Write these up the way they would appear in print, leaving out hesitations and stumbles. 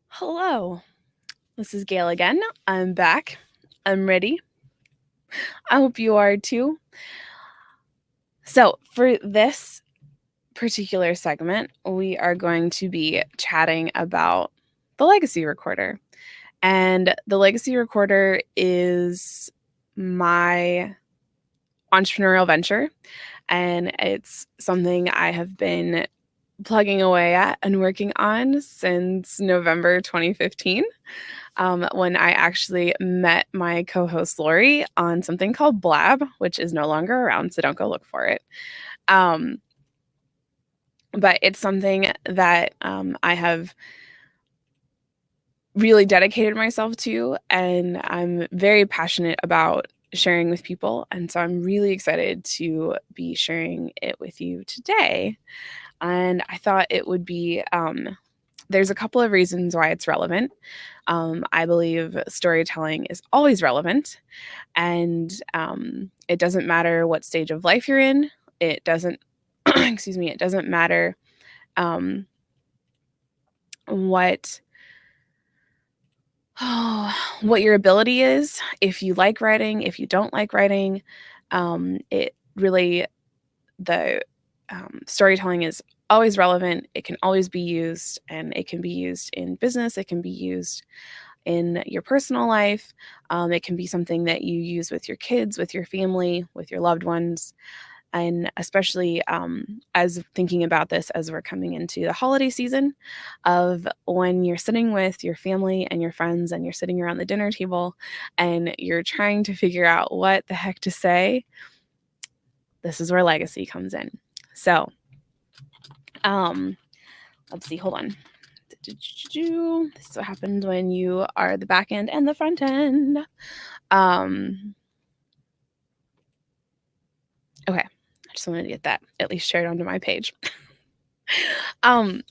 Hello, this is Gail again. I'm back. I'm ready. I hope you are too. So, for this particular segment, we are going to be chatting about the legacy recorder. And the legacy recorder is my entrepreneurial venture, and it's something I have been plugging away at and working on since November 2015. When I actually met my co host Lori on something called Blab, which is no longer around, so don't go look for it. Um, but it's something that I have really dedicated myself to, and I'm very passionate about sharing with people. And so I'm really excited to be sharing it with you today. And I thought it would be there's a couple of reasons why it's relevant. I believe storytelling is always relevant, and it doesn't matter what stage of life you're in. It doesn't, excuse me, it doesn't matter um, what what your ability is. If you like writing, if you don't like writing, it really the storytelling is always relevant. It can always be used, and it can be used in business. It can be used in your personal life. It can be something that you use with your kids, with your family, with your loved ones. And especially as thinking about this as we're coming into the holiday season, of when you're sitting with your family and your friends and you're sitting around the dinner table and you're trying to figure out what the heck to say, this is where legacy comes in. So, let's see, hold on. This is what happens when you are the back end and the front end. Okay, I just wanted to get that at least shared onto my page.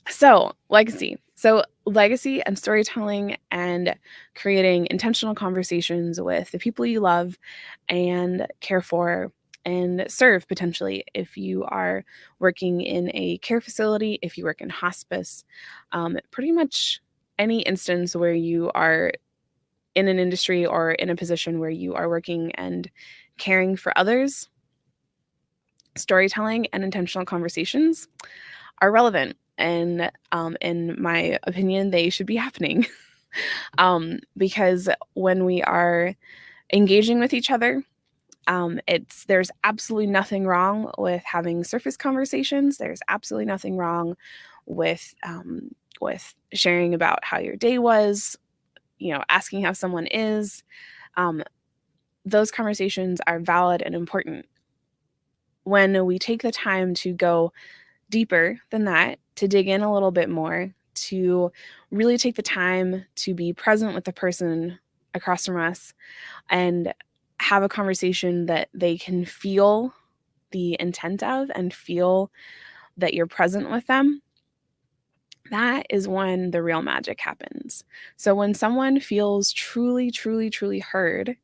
So legacy. So legacy and storytelling and creating intentional conversations with the people you love and care for and serve potentially if you are working in a care facility, if you work in hospice, pretty much any instance where you are in an industry or in a position where you are working and caring for others, storytelling and intentional conversations are relevant. And in my opinion, they should be happening. Because when we are engaging with each other, there's absolutely nothing wrong with having surface conversations. There's absolutely nothing wrong with sharing about how your day was, asking how someone is. Those conversations are valid and important. When we take the time to go deeper than that, to dig in a little bit more, to really take the time to be present with the person across from us and have a conversation that they can feel the intent of and feel that you're present with them, that is when the real magic happens. So when someone feels truly, truly, truly heard,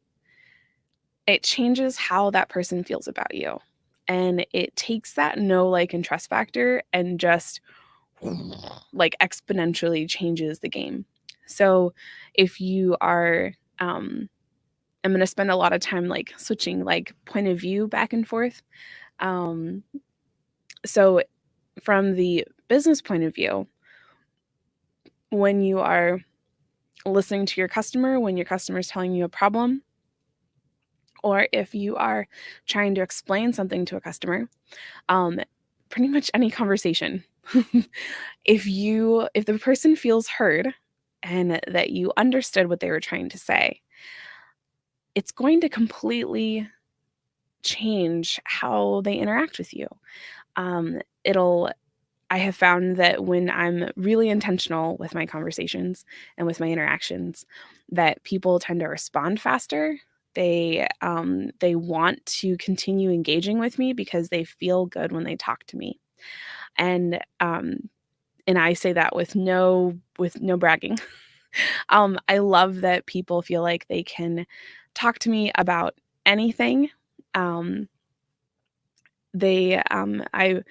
it changes how that person feels about you. And it takes that know, like, and trust factor and just like exponentially changes the game. So if you are, I'm going to spend a lot of time like switching like point of view back and forth. Um, so from the business point of view, when you are listening to your customer, when your customer is telling you a problem, or if you are trying to explain something to a customer, um, pretty much any conversation, if the person feels heard and that you understood what they were trying to say, it's going to completely change how they interact with you. It'll I have found that when I'm really intentional with my conversations and with my interactions, that people tend to respond faster. They want to continue engaging with me because they feel good when they talk to me, and I say that with no bragging. I love that people feel like they can talk to me about anything. Um, they I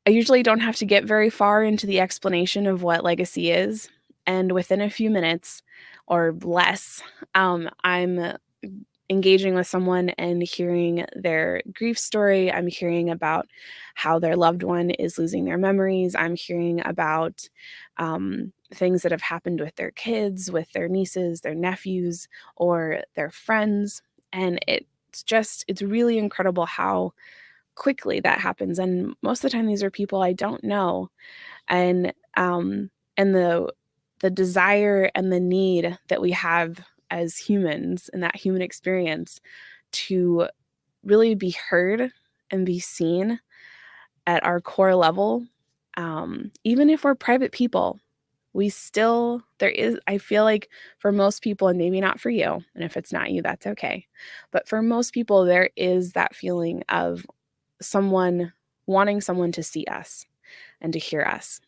I usually don't have to get very far into the explanation of what legacy is, and within a few minutes or less, I'm engaging with someone and hearing their grief story. I'm hearing about how their loved one is losing their memories. I'm hearing about things that have happened with their kids, with their nieces, their nephews, or their friends. And it's really incredible how quickly that happens. And most of the time, these are people I don't know. And the desire and the need that we have as humans and that human experience to really be heard and be seen at our core level, even if we're private people, I feel like for most people, and maybe not for you, and if it's not you, that's okay. But for most people, there is that feeling of someone wanting someone to see us and to hear us.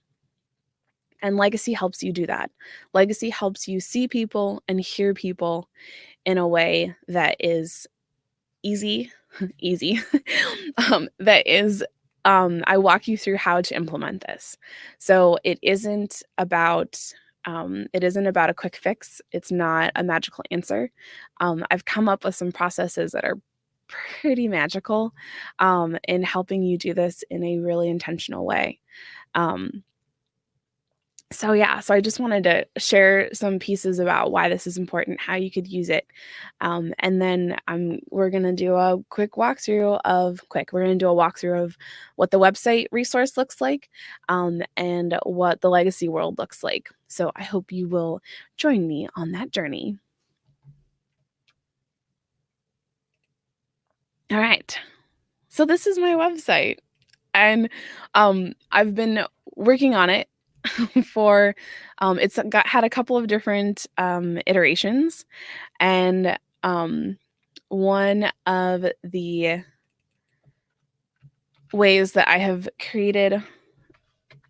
And legacy helps you do that. Legacy helps you see people and hear people in a way that is easy, easy, that is, I walk you through how to implement this. So it isn't about a quick fix. It's not a magical answer. I've come up with some processes that are pretty magical in helping you do this in a really intentional way. Um, so I just wanted to share some pieces about why this is important, how you could use it. And then we're going to do a we're going to do a walkthrough of what the website resource looks like, and what the legacy world looks like. So I hope you will join me on that journey. All right. So this is my website, and I've been working on it for had a couple of different iterations, and one of the ways that I have created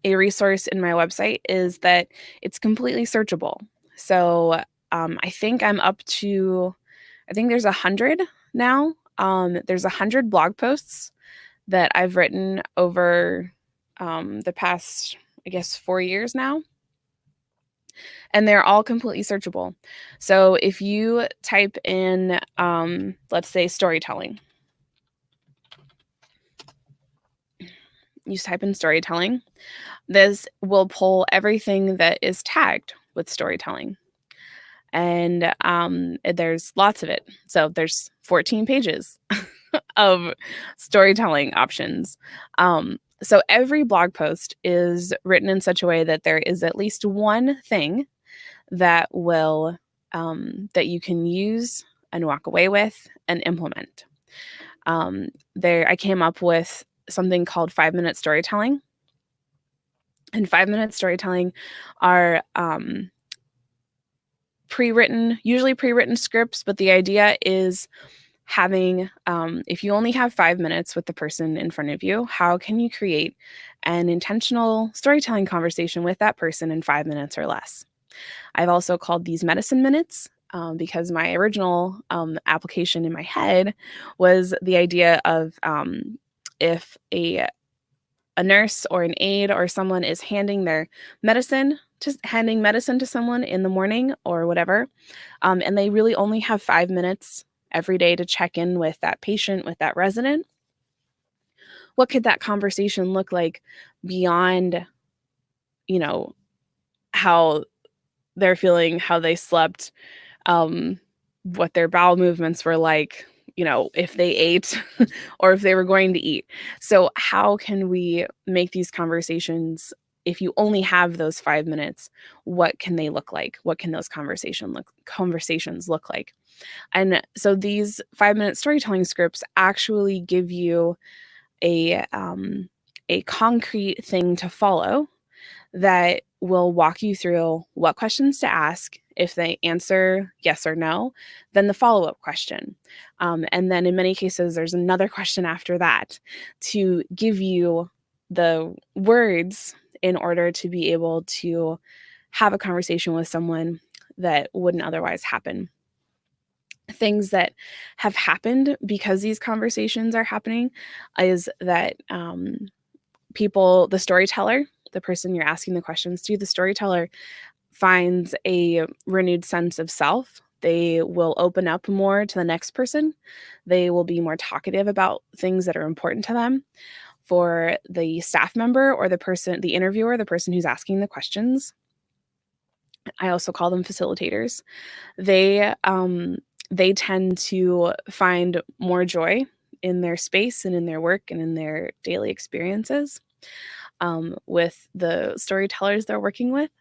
a resource in my website is that it's completely searchable. So I think there's 100 now. There's 100 blog posts that I've written over the past, I guess, 4 years now. And they're all completely searchable. So if you type in, let's say, storytelling, this will pull everything that is tagged with storytelling. And there's lots of it. So there's 14 pages of storytelling options. So every blog post is written in such a way that there is at least one thing that that you can use and walk away with and implement. I came up with something called 5-minute storytelling. And 5-minute storytelling are usually pre-written scripts, but the idea is having, if you only have 5 minutes with the person in front of you, how can you create an intentional storytelling conversation with that person in 5 minutes or less? I've also called these medicine minutes, because my original application in my head was the idea of, if a nurse or an aide or someone is handing medicine to someone in the morning or whatever, and they really only have 5 minutes every day to check in with that patient, with that resident, what could that conversation look like beyond, how they're feeling, how they slept, what their bowel movements were like, if they ate or if they were going to eat. So how can we make these conversations, if you only have those 5 minutes, what can they look like? What can those conversations look like? And so these 5-minute storytelling scripts actually give you a concrete thing to follow that will walk you through what questions to ask. If they answer yes or no, then the follow-up question. And then in many cases, there's another question after that to give you the words in order to be able to have a conversation with someone that wouldn't otherwise happen. Things that have happened because these conversations are happening is that the storyteller, the person you're asking the questions to, the storyteller finds a renewed sense of self. They will open up more to the next person. They will be more talkative about things that are important to them. For the staff member or the interviewer, the person who's asking the questions, I also call them facilitators. They tend to find more joy in their space and in their work and in their daily experiences with the storytellers they're working with.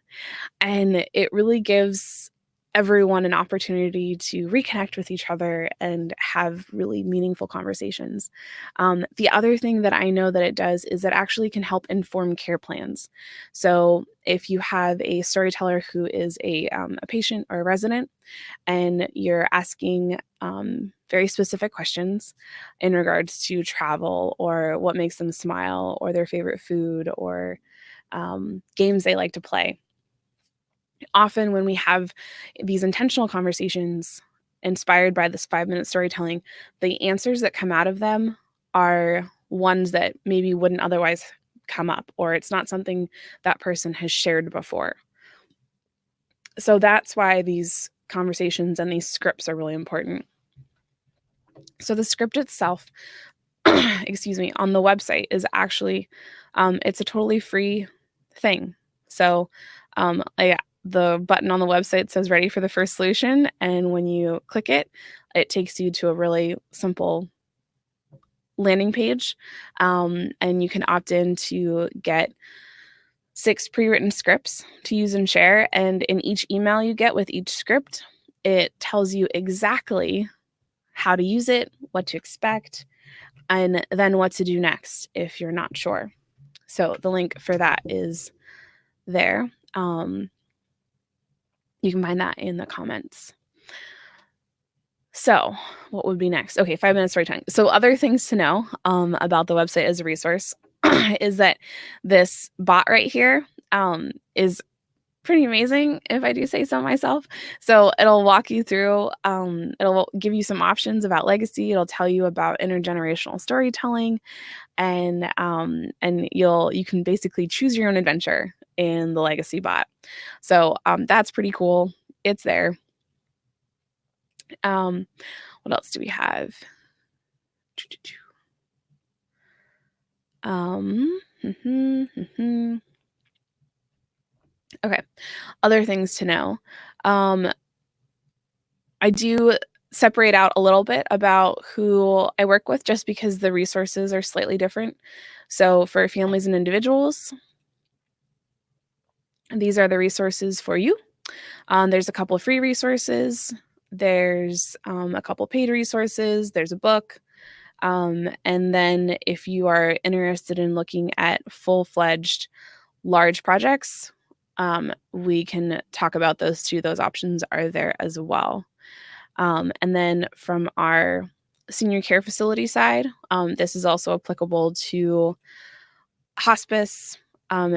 And it really gives everyone an opportunity to reconnect with each other and have really meaningful conversations. The other thing that I know that it does is it actually can help inform care plans. So if you have a storyteller who is a patient or a resident, and you're asking very specific questions in regards to travel or what makes them smile or their favorite food or games they like to play. Often when we have these intentional conversations inspired by this 5-minute storytelling, the answers that come out of them are ones that maybe wouldn't otherwise come up, or it's not something that person has shared before. So that's why these conversations and these scripts are really important. So the script itself, excuse me, on the website is actually, it's a totally free thing. So the button on the website says ready for the first solution. And when you click it, it takes you to a really simple landing page. And you can opt in to get 6 pre-written scripts to use and share. And in each email you get with each script, it tells you exactly how to use it, what to expect, and then what to do next if you're not sure. So the link for that is there. You can find that in the comments. So what would be next? Okay, 5-minute storytelling. So other things to know about the website as a resource is that this bot right here is pretty amazing, if I do say so myself. So it'll walk you through, it'll give you some options about legacy. It'll tell you about intergenerational storytelling, and you can basically choose your own adventure in the legacy bot. So that's pretty cool. It's there. What else do we have? Okay, other things to know. I do separate out a little bit about who I work with just because the resources are slightly different. So for families and individuals, these are the resources for you. There's a couple of free resources. There's a couple paid resources. There's a book. And then if you are interested in looking at full-fledged large projects, we can talk about those too. Those options are there as well. And then from our senior care facility side, this is also applicable to hospice,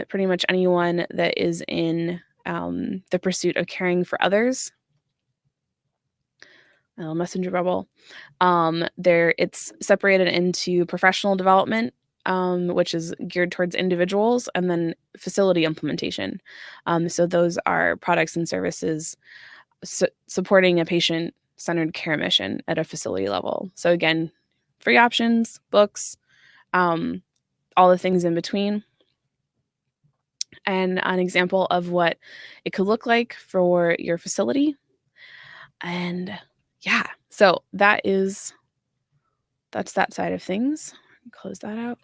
pretty much anyone that is in the pursuit of caring for others. Messenger bubble. It's separated into professional development, which is geared towards individuals, and then facility implementation. So those are products and services supporting a patient-centered care mission at a facility level. So again, free options, books, all the things in between. And an example of what it could look like for your facility. And yeah, so that's that side of things. Close that out,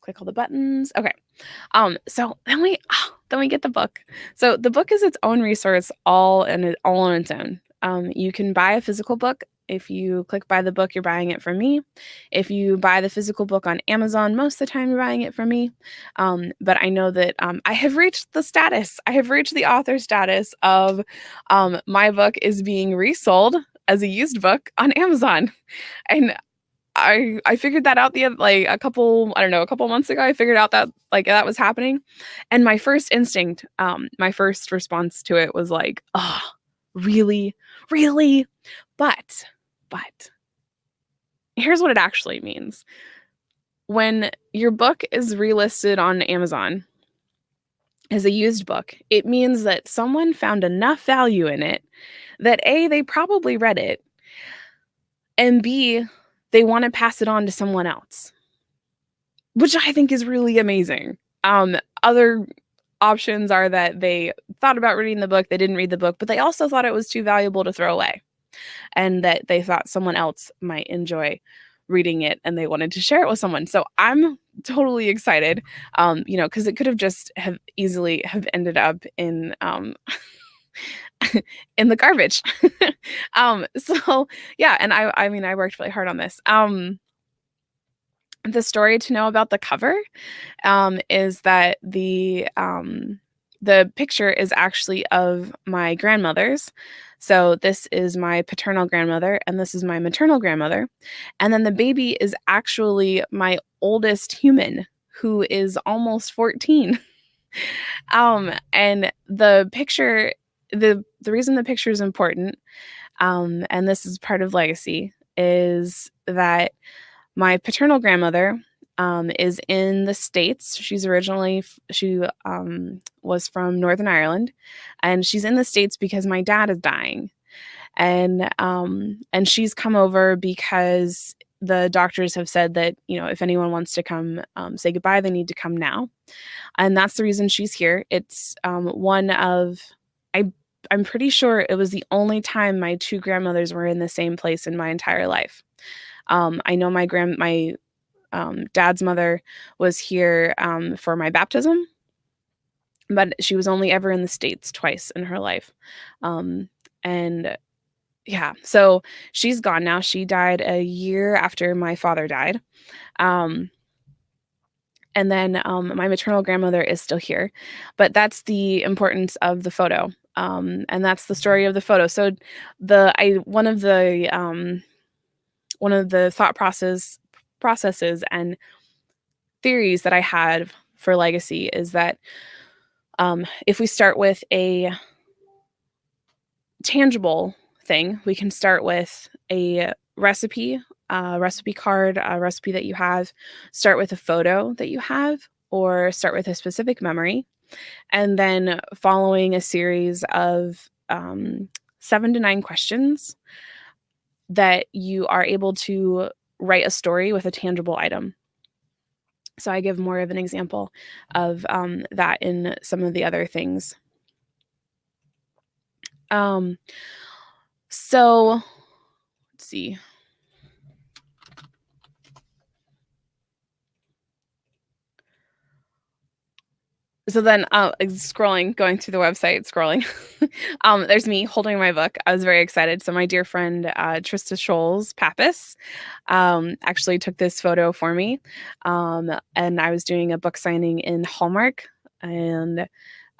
click all the buttons. Okay. So then we get the book. So the book is its own resource all on its own. You can buy a physical book. If you click buy the book, you're buying it from me. If you buy the physical book on Amazon, most of the time you're buying it from me. But I know that I have reached the author status of my book is being resold as a used book on Amazon. And I figured that out a couple months ago. I figured out that that was happening. And my first instinct, my first response to it was like, oh, really? Really? But here's what it actually means. when your book is relisted on Amazon as a used book, it means that someone found enough value in it that A, they probably read it, and B, they want to pass it on to someone else, which I think is really amazing. Other options are that they thought about reading the book, they didn't read the book, but they also thought it was too valuable to throw away, and that they thought someone else might enjoy reading it and they wanted to share it with someone. So I'm totally excited, because it could have just have easily have ended up in in the garbage. So yeah, and I mean I worked really hard on this. The story to know about the cover is that the picture is actually of my grandmothers. So this is my paternal grandmother, and this is my maternal grandmother. And then the baby is actually my oldest human, who is almost 14. And the picture, the reason the picture is important, and this is part of legacy, is that my paternal grandmother is in the States. She's originally, she was from Northern Ireland, and she's in the States because my dad is dying. And she's come over because the doctors have said that, if anyone wants to come say goodbye, they need to come now. And that's the reason she's here. It's one of, I'm pretty sure it was the only time my two grandmothers were in the same place in my entire life. I know my dad's mother was here for my baptism, but she was only ever in the States twice in her life. And yeah, so she's gone now. She died a year after my father died. And then my maternal grandmother is still here, but that's the importance of the photo. And that's the story of the photo. So one of the thought processes and theories that I had for legacy is that if we start with a tangible thing, we can start with a recipe card, a recipe that you have, start with a photo that you have, or start with a specific memory, and then following a series of 7 to 9 questions that you are able to write a story with a tangible item. So I give more of an example of that in some of the other things. So let's see. So then going through the website, scrolling, there's me holding my book. I was very excited. So my dear friend, Trista Scholes Pappas, actually took this photo for me. And I was doing a book signing in Hallmark, and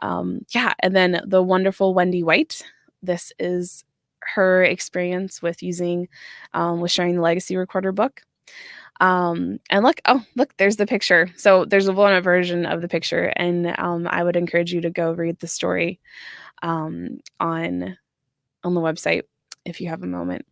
and then the wonderful Wendy White. This is her experience with sharing the Legacy Recorder book. And look, there's the picture. So there's a blown up version of the picture, and I would encourage you to go read the story on the website if you have a moment.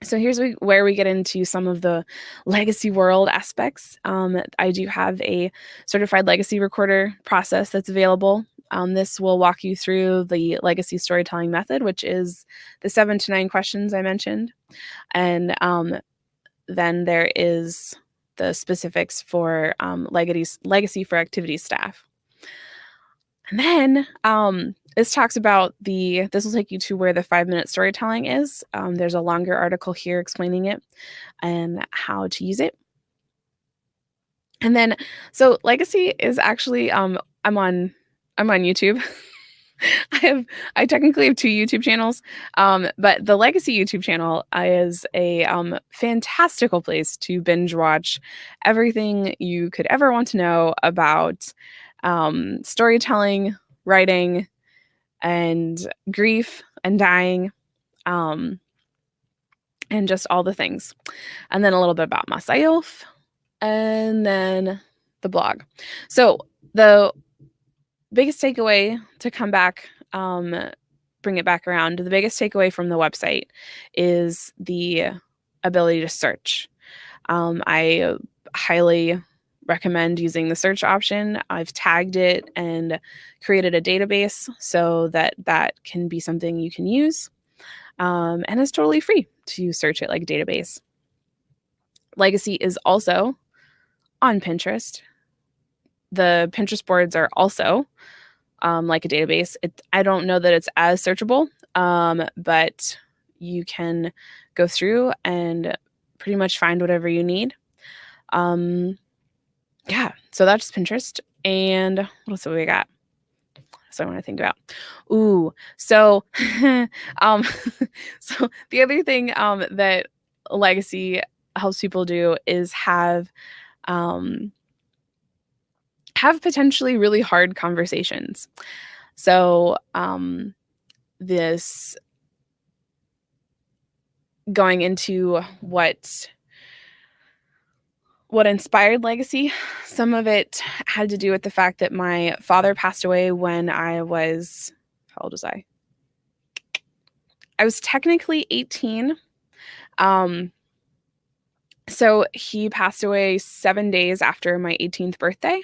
So here's where we get into some of the legacy world aspects. I do have a certified legacy recorder process that's available. This will walk you through the legacy storytelling method, which is the 7 to 9 questions I mentioned. And then there is the specifics for legacy for activity staff. And then this talks about this will take you to where the 5-minute storytelling is. There's a longer article here explaining it and how to use it. And then, so legacy is actually, I'm on YouTube. I technically have 2 YouTube channels, but the Legacy YouTube channel is a fantastical place to binge watch everything you could ever want to know about storytelling, writing, and grief and dying, and just all the things. And then a little bit about myself, and then the blog. So the biggest takeaway to come back, bring it back around, the biggest takeaway from the website is the ability to search. I highly recommend using the search option. I've tagged it and created a database so that that can be something you can use. And it's totally free to search it like a database. Legacy is also on Pinterest. The Pinterest boards are also like a database. I don't know that it's as searchable, but you can go through and pretty much find whatever you need. Yeah, so that's Pinterest. And what else have we got? So I want to think about. Ooh, so um, so the other thing that Legacy helps people do is um, have potentially really hard conversations. So this going into what inspired Legacy, some of it had to do with the fact that my father passed away when I was, how old was I? I was technically 18. So he passed away 7 days after my 18th birthday,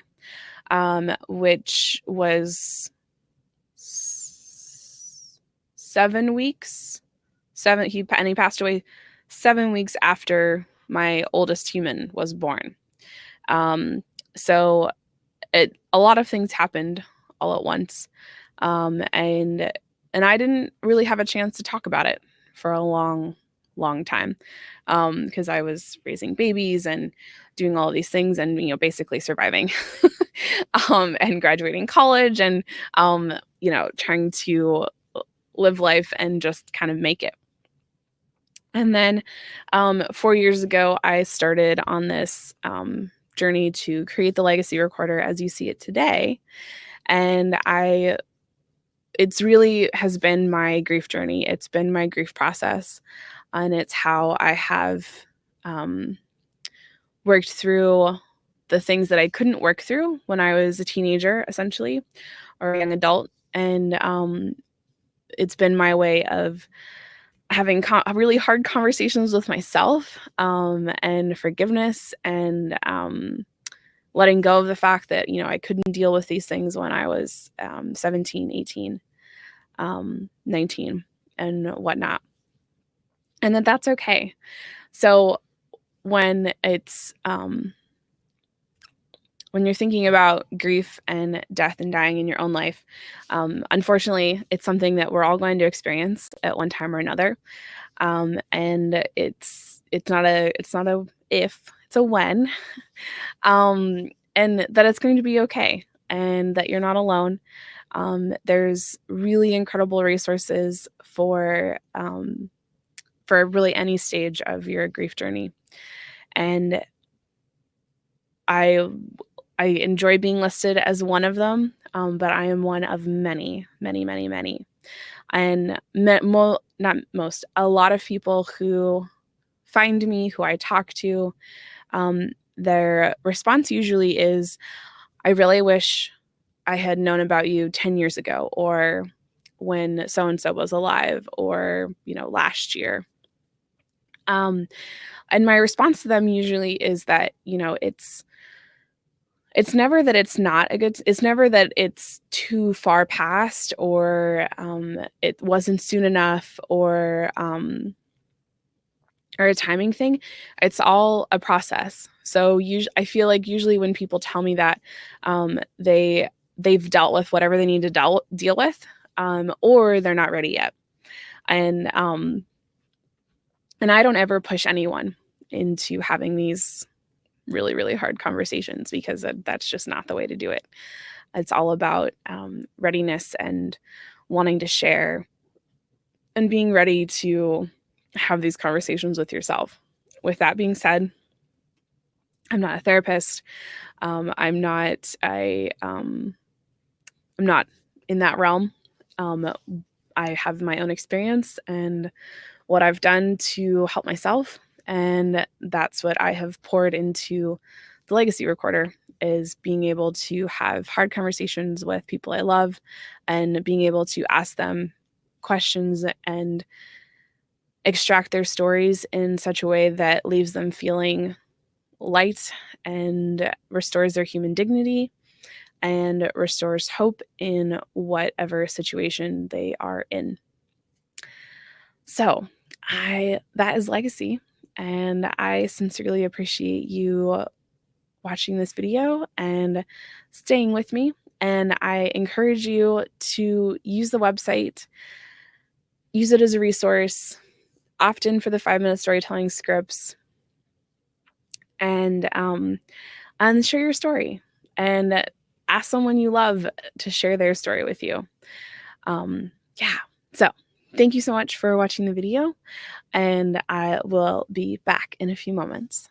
which was 7 weeks. He passed away 7 weeks after my oldest human was born. So a lot of things happened all at once, and I didn't really have a chance to talk about it for a long time, because I was raising babies and doing all of these things, and basically surviving, and graduating college, and trying to live life and just kind of make it. And then 4 years ago, I started on this journey to create the Legacy Recorder as you see it today. And it's really has been my grief journey. It's been my grief process. And it's how I have worked through the things that I couldn't work through when I was a teenager, essentially, or a young adult. And it's been my way of having really hard conversations with myself, and forgiveness, and letting go of the fact that, I couldn't deal with these things when I was 17, 18, 19, and whatnot. And that's okay. So when it's, when you're thinking about grief and death and dying in your own life, unfortunately, it's something that we're all going to experience at one time or another. And it's not a if, it's a when. And that it's going to be okay, and that you're not alone. There's really incredible resources for really any stage of your grief journey. And I enjoy being listed as one of them, but I am one of many, many, many, many. And not most, a lot of people who find me, who I talk to, their response usually is, I really wish I had known about you 10 years ago, or when so-and-so was alive, or, last year. And my response to them usually is that, it's never that it's never that it's too far past, or it wasn't soon enough, or a timing thing. It's all a process. So I feel like usually when people tell me that, they've dealt with whatever they need to deal with, or they're not ready yet. And I don't ever push anyone into having these really, really hard conversations, because that's just not the way to do it. It's all about readiness and wanting to share and being ready to have these conversations with yourself. With that being said, I'm not a therapist. I'm not in that realm. I have my own experience and what I've done to help myself, and that's what I have poured into the Legacy Recorder, is being able to have hard conversations with people I love, and being able to ask them questions and extract their stories in such a way that leaves them feeling light and restores their human dignity and restores hope in whatever situation they are in. So, that is legacy, and I sincerely appreciate you watching this video and staying with me. And I encourage you to use the website, use it as a resource, opt in for the 5-minute storytelling scripts, and share your story. And ask someone you love to share their story with you. Yeah. So thank you so much for watching the video, and I will be back in a few moments.